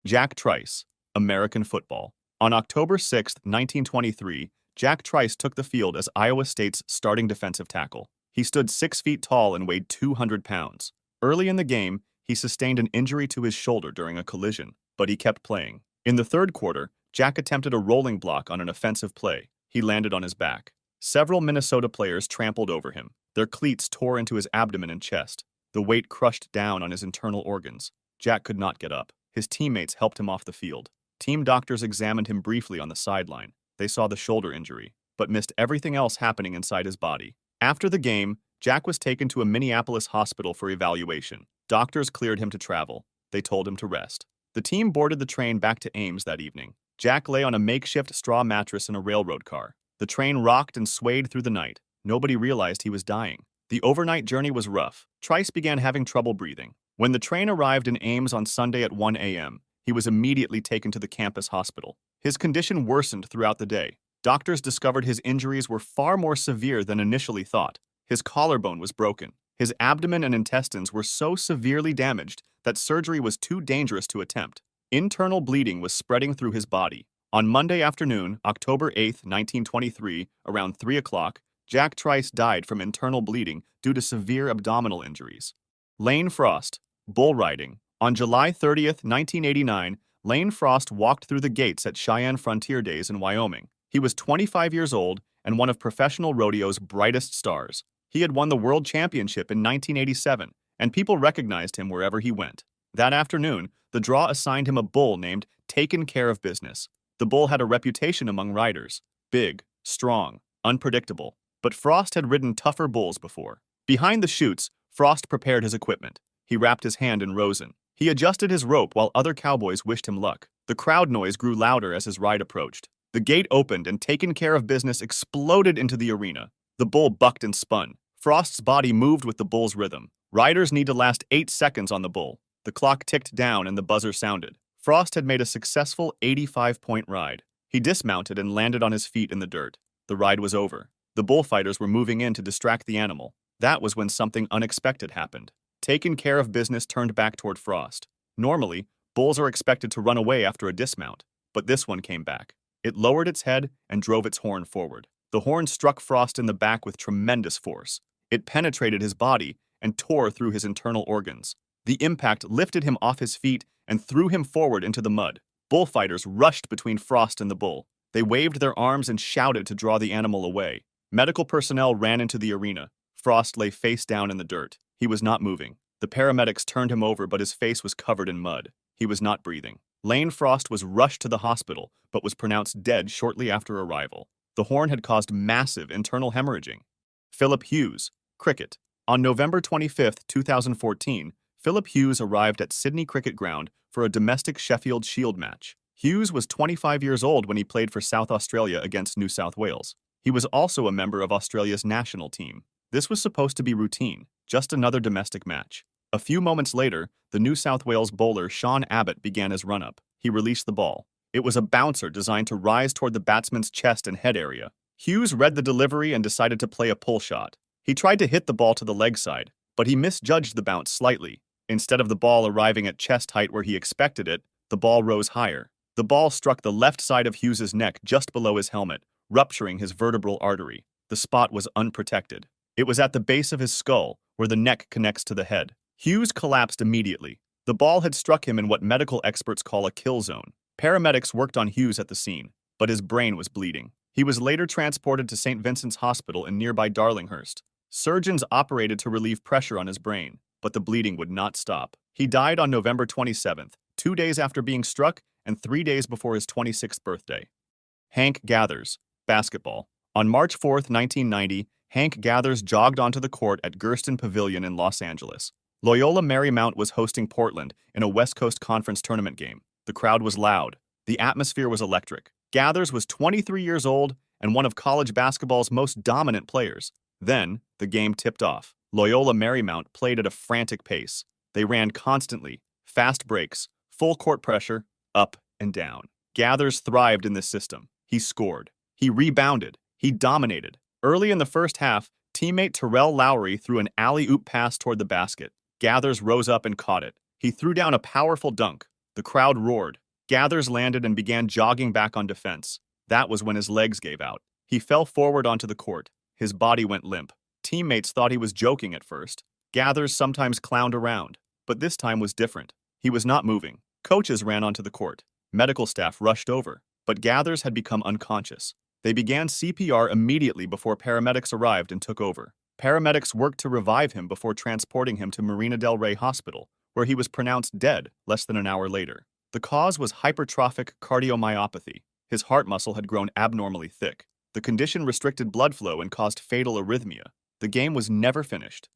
Jack Trice, American football. On October 6, 1923, Jack Trice took the field as Iowa State's starting defensive tackle. He stood 6 feet tall and weighed 200 pounds. Early in the game, he sustained an injury to his shoulder during a collision, but he kept playing. In the third quarter, Jack attempted a rolling block on an offensive play. He landed on his back. Several Minnesota players trampled over him. Their cleats tore into his abdomen and chest. The weight crushed down on his internal organs. Jack could not get up. His teammates helped him off the field. Team doctors examined him briefly on the sideline. They saw the shoulder injury, but missed everything else happening inside his body. After the game, Jack was taken to a Minneapolis hospital for evaluation. Doctors cleared him to travel. They told him to rest. The team boarded the train back to Ames that evening. Jack lay on a makeshift straw mattress in a railroad car. The train rocked and swayed through the night. Nobody realized he was dying. The overnight journey was rough. Trice began having trouble breathing. When the train arrived in Ames on Sunday at 1 a.m., he was immediately taken to the campus hospital. His condition worsened throughout the day. Doctors discovered his injuries were far more severe than initially thought. His collarbone was broken. His abdomen and intestines were so severely damaged that surgery was too dangerous to attempt. Internal bleeding was spreading through his body. On Monday afternoon, October 8, 1923, around 3 o'clock, Jack Trice died from internal bleeding due to severe abdominal injuries. Lane Frost, bull riding. On July 30, 1989, Lane Frost walked through the gates at Cheyenne Frontier Days in Wyoming. He was 25 years old and one of professional rodeo's brightest stars. He had won the World Championship in 1987, and people recognized him wherever he went. That afternoon, the draw assigned him a bull named Taken Care of Business. The bull had a reputation among riders: big, strong, unpredictable. But Frost had ridden tougher bulls before. Behind the chutes, Frost prepared his equipment. He wrapped his hand in rosin. He adjusted his rope while other cowboys wished him luck. The crowd noise grew louder as his ride approached. The gate opened and Taken Care of Business exploded into the arena. The bull bucked and spun. Frost's body moved with the bull's rhythm. Riders need to last 8 seconds on the bull. The clock ticked down and the buzzer sounded. Frost had made a successful 85-point ride. He dismounted and landed on his feet in the dirt. The ride was over. The bullfighters were moving in to distract the animal. That was when something unexpected happened. Taken Care of Business turned back toward Frost. Normally, bulls are expected to run away after a dismount, but this one came back. It lowered its head and drove its horn forward. The horn struck Frost in the back with tremendous force. It penetrated his body and tore through his internal organs. The impact lifted him off his feet and threw him forward into the mud. Bullfighters rushed between Frost and the bull. They waved their arms and shouted to draw the animal away. Medical personnel ran into the arena. Frost lay face down in the dirt. He was not moving. The paramedics turned him over, but his face was covered in mud. He was not breathing. Lane Frost was rushed to the hospital, but was pronounced dead shortly after arrival. The horn had caused massive internal hemorrhaging. Phillip Hughes, cricket. On November 25, 2014, Phillip Hughes arrived at Sydney Cricket Ground for a domestic Sheffield Shield match. Hughes was 25 years old when he played for South Australia against New South Wales. He was also a member of Australia's national team. This was supposed to be routine, just another domestic match. A few moments later, the New South Wales bowler Sean Abbott began his run-up. He released the ball. It was a bouncer designed to rise toward the batsman's chest and head area. Hughes read the delivery and decided to play a pull shot. He tried to hit the ball to the leg side, but he misjudged the bounce slightly. Instead of the ball arriving at chest height where he expected it, the ball rose higher. The ball struck the left side of Hughes's neck just below his helmet, rupturing his vertebral artery. The spot was unprotected. It was at the base of his skull, where the neck connects to the head. Hughes collapsed immediately. The ball had struck him in what medical experts call a kill zone. Paramedics worked on Hughes at the scene, but his brain was bleeding. He was later transported to St. Vincent's Hospital in nearby Darlinghurst. Surgeons operated to relieve pressure on his brain, but the bleeding would not stop. He died on November 27th, 2 days after being struck and 3 days before his 26th birthday. Hank Gathers, basketball. On March 4, 1990, Hank Gathers jogged onto the court at Gersten Pavilion in Los Angeles. Loyola Marymount was hosting Portland in a West Coast Conference tournament game. The crowd was loud. The atmosphere was electric. Gathers was 23 years old and one of college basketball's most dominant players. Then, the game tipped off. Loyola Marymount played at a frantic pace. They ran constantly, fast breaks, full court pressure, up and down. Gathers thrived in this system. He scored. He rebounded. He dominated. Early in the first half, teammate Terrell Lowry threw an alley-oop pass toward the basket. Gathers rose up and caught it. He threw down a powerful dunk. The crowd roared. Gathers landed and began jogging back on defense. That was when his legs gave out. He fell forward onto the court. His body went limp. Teammates thought he was joking at first. Gathers sometimes clowned around, but this time was different. He was not moving. Coaches ran onto the court. Medical staff rushed over, but Gathers had become unconscious. They began CPR immediately before paramedics arrived and took over. Paramedics worked to revive him before transporting him to Marina del Rey Hospital, where he was pronounced dead less than an hour later. The cause was hypertrophic cardiomyopathy. His heart muscle had grown abnormally thick. The condition restricted blood flow and caused fatal arrhythmia. The game was never finished.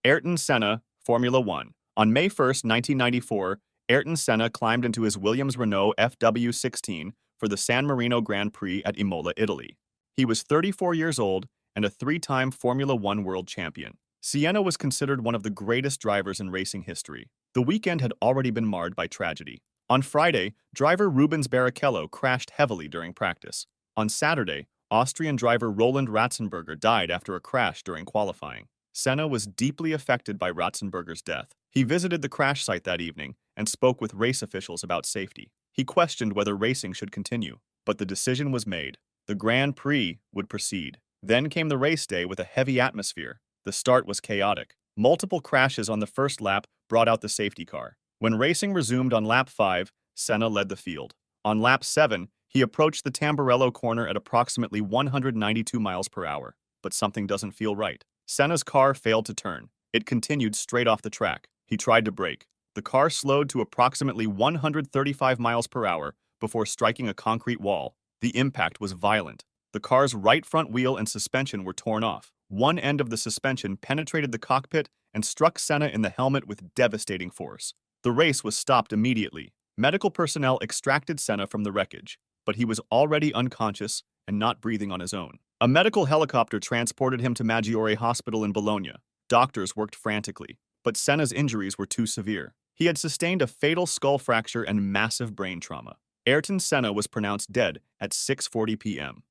Ayrton Senna, Formula One. On May 1, 1994, Ayrton Senna climbed into his Williams-Renault FW16 for the San Marino Grand Prix at Imola, Italy. He was 34 years old and a three-time Formula One world champion. Senna was considered one of the greatest drivers in racing history. The weekend had already been marred by tragedy. On Friday, driver Rubens Barrichello crashed heavily during practice. On Saturday, Austrian driver Roland Ratzenberger died after a crash during qualifying. Senna was deeply affected by Ratzenberger's death. He visited the crash site that evening and spoke with race officials about safety. He questioned whether racing should continue, but the decision was made. The Grand Prix would proceed. Then came the race day with a heavy atmosphere. The start was chaotic. Multiple crashes on the first lap brought out the safety car. When racing resumed on lap 5, Senna led the field. On lap 7, he approached the Tamburello corner at approximately 192 miles per hour. But something doesn't feel right. Senna's car failed to turn. It continued straight off the track. He tried to brake. The car slowed to approximately 135 miles per hour before striking a concrete wall. The impact was violent. The car's right front wheel and suspension were torn off. One end of the suspension penetrated the cockpit and struck Senna in the helmet with devastating force. The race was stopped immediately. Medical personnel extracted Senna from the wreckage, but he was already unconscious and not breathing on his own. A medical helicopter transported him to Maggiore Hospital in Bologna. Doctors worked frantically, but Senna's injuries were too severe. He had sustained a fatal skull fracture and massive brain trauma. Ayrton Senna was pronounced dead at 6:40 p.m.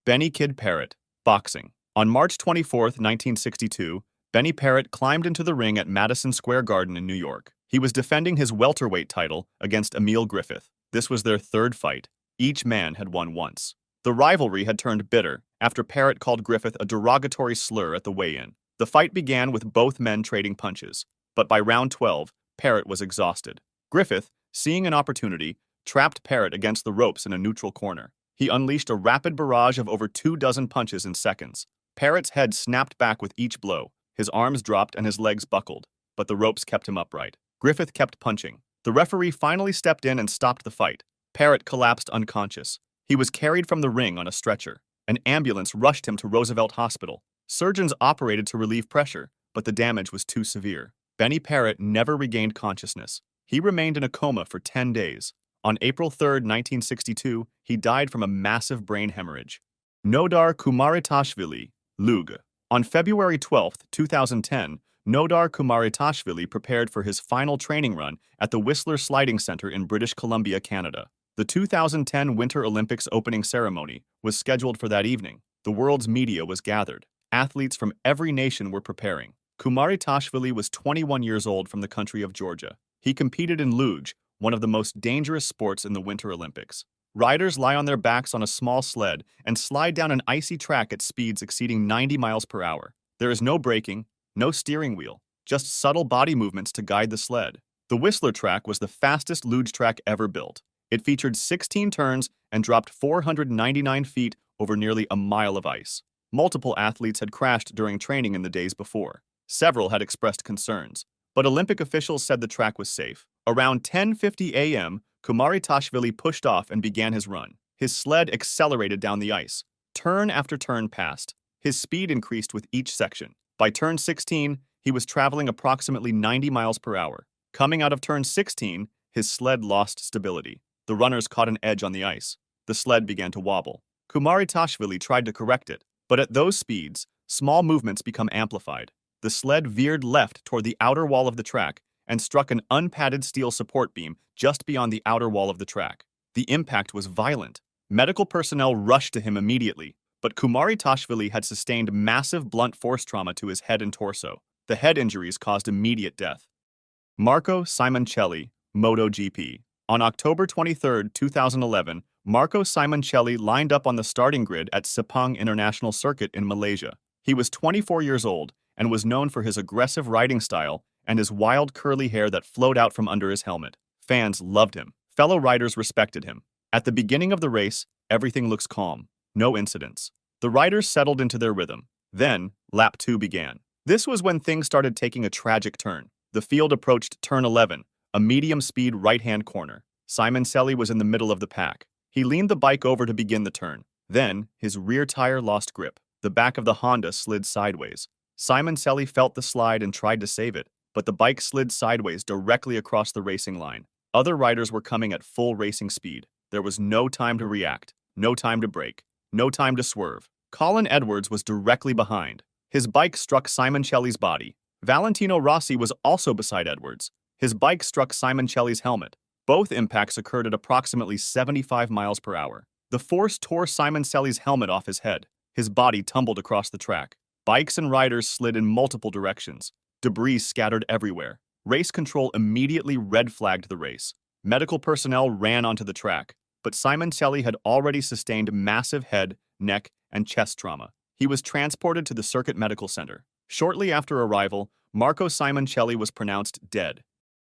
Benny Kid Paret, boxing. On March 24, 1962, Benny Paret climbed into the ring at Madison Square Garden in New York. He was defending his welterweight title against Emil Griffith. This was their third fight. Each man had won once. The rivalry had turned bitter after Paret called Griffith a derogatory slur at the weigh-in. The fight began with both men trading punches, but by round 12, Paret was exhausted. Griffith, seeing an opportunity, trapped Paret against the ropes in a neutral corner. He unleashed a rapid barrage of over 24 punches in seconds. Paret's head snapped back with each blow. His arms dropped and his legs buckled, but the ropes kept him upright. Griffith kept punching. The referee finally stepped in and stopped the fight. Paret collapsed unconscious. He was carried from the ring on a stretcher. An ambulance rushed him to Roosevelt Hospital. Surgeons operated to relieve pressure, but the damage was too severe. Benny Paret never regained consciousness. He remained in a coma for 10 days. On April 3, 1962, he died from a massive brain hemorrhage. Nodar Kumaritashvili, Luge. On February 12, 2010, Nodar Kumaritashvili prepared for his final training run at the Whistler Sliding Center in British Columbia, Canada. The 2010 Winter Olympics opening ceremony was scheduled for that evening. The world's media was gathered. Athletes from every nation were preparing. Kumaritashvili was 21 years old from the country of Georgia. He competed in luge, one of the most dangerous sports in the Winter Olympics. Riders lie on their backs on a small sled and slide down an icy track at speeds exceeding 90 miles per hour. There is no braking, no steering wheel, just subtle body movements to guide the sled. The Whistler track was the fastest luge track ever built. It featured 16 turns and dropped 499 feet over nearly a mile of ice. Multiple athletes had crashed during training in the days before. Several had expressed concerns, but Olympic officials said the track was safe. Around 10:50 a.m., Kumaritashvili pushed off and began his run. His sled accelerated down the ice. Turn after turn passed. His speed increased with each section. By turn 16, he was traveling approximately 90 miles per hour. Coming out of turn 16, his sled lost stability. The runners caught an edge on the ice. The sled began to wobble. Kumaritashvili tried to correct it, but at those speeds, small movements become amplified. The sled veered left toward the outer wall of the track and struck an unpadded steel support beam just beyond the outer wall of the track. The impact was violent. Medical personnel rushed to him immediately, but Kumaritashvili had sustained massive blunt force trauma to his head and torso. The head injuries caused immediate death. Marco Simoncelli, MotoGP. On October 23, 2011, Marco Simoncelli lined up on the starting grid at Sepang International Circuit in Malaysia. He was 24 years old and was known for his aggressive riding style and his wild curly hair that flowed out from under his helmet. Fans loved him. Fellow riders respected him. At the beginning of the race, everything looks calm. No incidents. The riders settled into their rhythm. Then, lap 2 began. This was when things started taking a tragic turn. The field approached turn 11, a medium-speed right-hand corner. Simoncelli was in the middle of the pack. He leaned the bike over to begin the turn. Then, his rear tire lost grip. The back of the Honda slid sideways. Simoncelli felt the slide and tried to save it, but the bike slid sideways directly across the racing line. Other riders were coming at full racing speed. There was no time to react, no time to brake, no time to swerve. Colin Edwards was directly behind. His bike struck Simoncelli's body. Valentino Rossi was also beside Edwards. His bike struck Simoncelli's helmet. Both impacts occurred at approximately 75 miles per hour. The force tore Simoncelli's helmet off his head. His body tumbled across the track. Bikes and riders slid in multiple directions. Debris scattered everywhere. Race control immediately red-flagged the race. Medical personnel ran onto the track, but Simoncelli had already sustained massive head, neck, and chest trauma. He was transported to the Circuit Medical Center. Shortly after arrival, Marco Simoncelli was pronounced dead.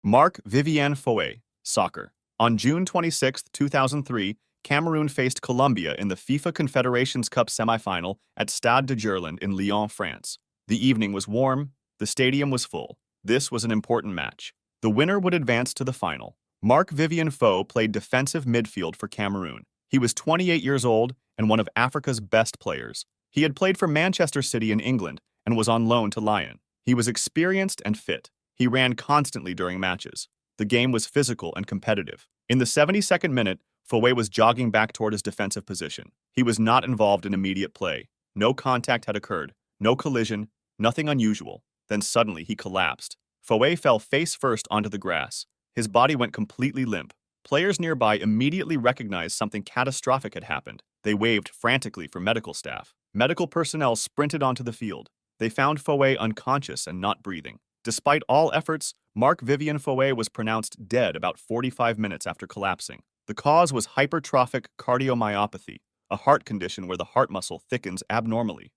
Marc Vivien Foé, soccer. On June 26, 2003, Cameroon faced Colombia in the FIFA Confederations Cup semifinal at Stade de Gerland in Lyon, France. The evening was warm. The stadium was full. This was an important match. The winner would advance to the final. Marc Vivien Foé played defensive midfield for Cameroon. He was 28 years old and one of Africa's best players. He had played for Manchester City in England and was on loan to Lyon. He was experienced and fit. He ran constantly during matches. The game was physical and competitive. In the 72nd minute, Foé was jogging back toward his defensive position. He was not involved in immediate play. No contact had occurred. No collision. Nothing unusual. Then suddenly he collapsed. Foé fell face first onto the grass. His body went completely limp. Players nearby immediately recognized something catastrophic had happened. They waved frantically for medical staff. Medical personnel sprinted onto the field. They found Foé unconscious and not breathing. Despite all efforts, Marc Vivien Foé was pronounced dead about 45 minutes after collapsing. The cause was hypertrophic cardiomyopathy, a heart condition where the heart muscle thickens abnormally.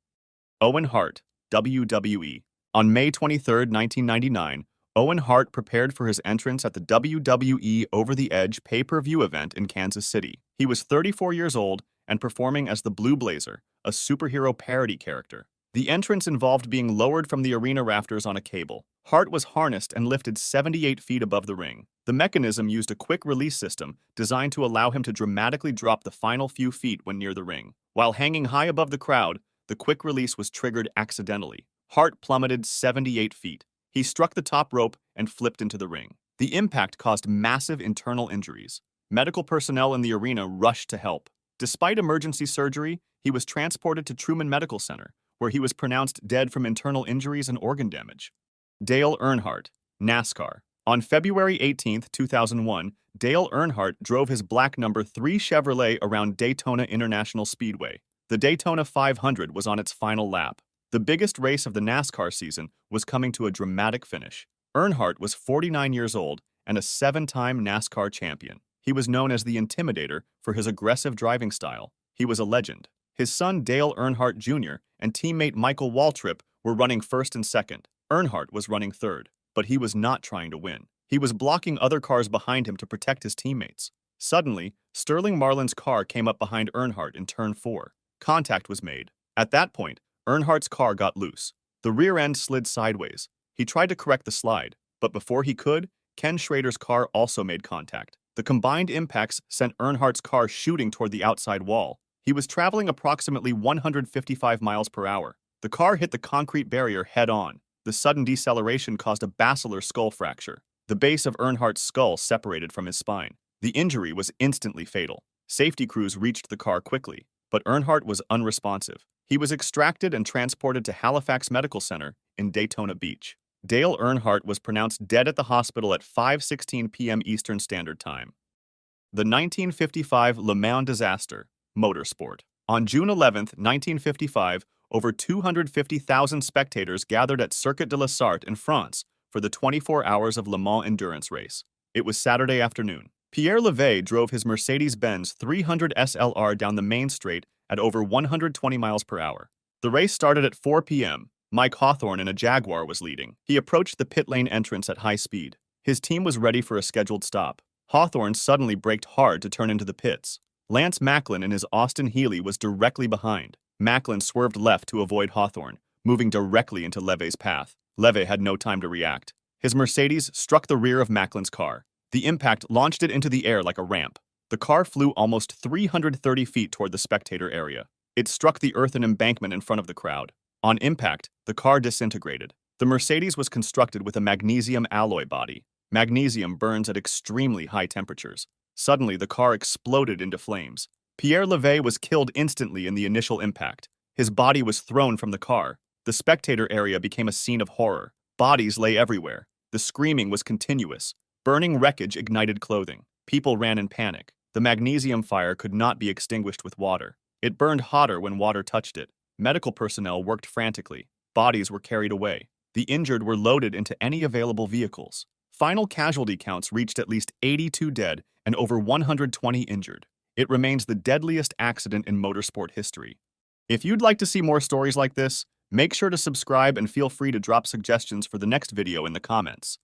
Owen Hart, WWE. On May 23, 1999, Owen Hart prepared for his entrance at the WWE Over the Edge pay-per-view event in Kansas City. He was 34 years old and performing as the Blue Blazer, a superhero parody character. The entrance involved being lowered from the arena rafters on a cable. Hart was harnessed and lifted 78 feet above the ring. The mechanism used a quick-release system designed to allow him to dramatically drop the final few feet when near the ring. While hanging high above the crowd, the quick release was triggered accidentally. Hart plummeted 78 feet. He struck the top rope and flipped into the ring. The impact caused massive internal injuries. Medical personnel in the arena rushed to help. Despite emergency surgery, he was transported to Truman Medical Center, where he was pronounced dead from internal injuries and organ damage. Dale Earnhardt, NASCAR. On February 18, 2001, Dale Earnhardt drove his black number 3 Chevrolet around Daytona International Speedway. The Daytona 500 was on its final lap. The biggest race of the NASCAR season was coming to a dramatic finish. Earnhardt was 49 years old and a 7-time NASCAR champion. He was known as the Intimidator for his aggressive driving style. He was a legend. His son Dale Earnhardt Jr. and teammate Michael Waltrip were running first and second. Earnhardt was running third, but he was not trying to win. He was blocking other cars behind him to protect his teammates. Suddenly, Sterling Marlin's car came up behind Earnhardt in turn 4. Contact was made. At that point, Earnhardt's car got loose. The rear end slid sideways. He tried to correct the slide, but before he could, Ken Schrader's car also made contact. The combined impacts sent Earnhardt's car shooting toward the outside wall. He was traveling approximately 155 miles per hour. The car hit the concrete barrier head-on. The sudden deceleration caused a basilar skull fracture. The base of Earnhardt's skull separated from his spine. The injury was instantly fatal. Safety crews reached the car quickly, but Earnhardt was unresponsive. He was extracted and transported to Halifax Medical Center in Daytona Beach. Dale Earnhardt was pronounced dead at the hospital at 5:16 p.m. Eastern Standard Time. The 1955 Le Mans disaster, Motorsport. On June 11, 1955, over 250,000 spectators gathered at Circuit de la Sarthe in France for the 24 Hours of Le Mans endurance race. It was Saturday afternoon. Pierre Levay drove his Mercedes-Benz 300 SLR down the main straight at over 120 miles per hour. The race started at 4 p.m. Mike Hawthorne in a Jaguar was leading. He approached the pit lane entrance at high speed. His team was ready for a scheduled stop. Hawthorne suddenly braked hard to turn into the pits. Lance Macklin in his Austin Healey was directly behind. Macklin swerved left to avoid Hawthorne, moving directly into Levay's path. Levay had no time to react. His Mercedes struck the rear of Macklin's car. The impact launched it into the air like a ramp. The car flew almost 330 feet toward the spectator area. It struck the earthen embankment in front of the crowd. On impact, the car disintegrated. The Mercedes was constructed with a magnesium alloy body. Magnesium burns at extremely high temperatures. Suddenly, the car exploded into flames. Pierre Levay was killed instantly in the initial impact. His body was thrown from the car. The spectator area became a scene of horror. Bodies lay everywhere. The screaming was continuous. Burning wreckage ignited clothing. People ran in panic. The magnesium fire could not be extinguished with water. It burned hotter when water touched it. Medical personnel worked frantically. Bodies were carried away. The injured were loaded into any available vehicles. Final casualty counts reached at least 82 dead and over 120 injured. It remains the deadliest accident in motorsport history. If you'd like to see more stories like this, make sure to subscribe and feel free to drop suggestions for the next video in the comments.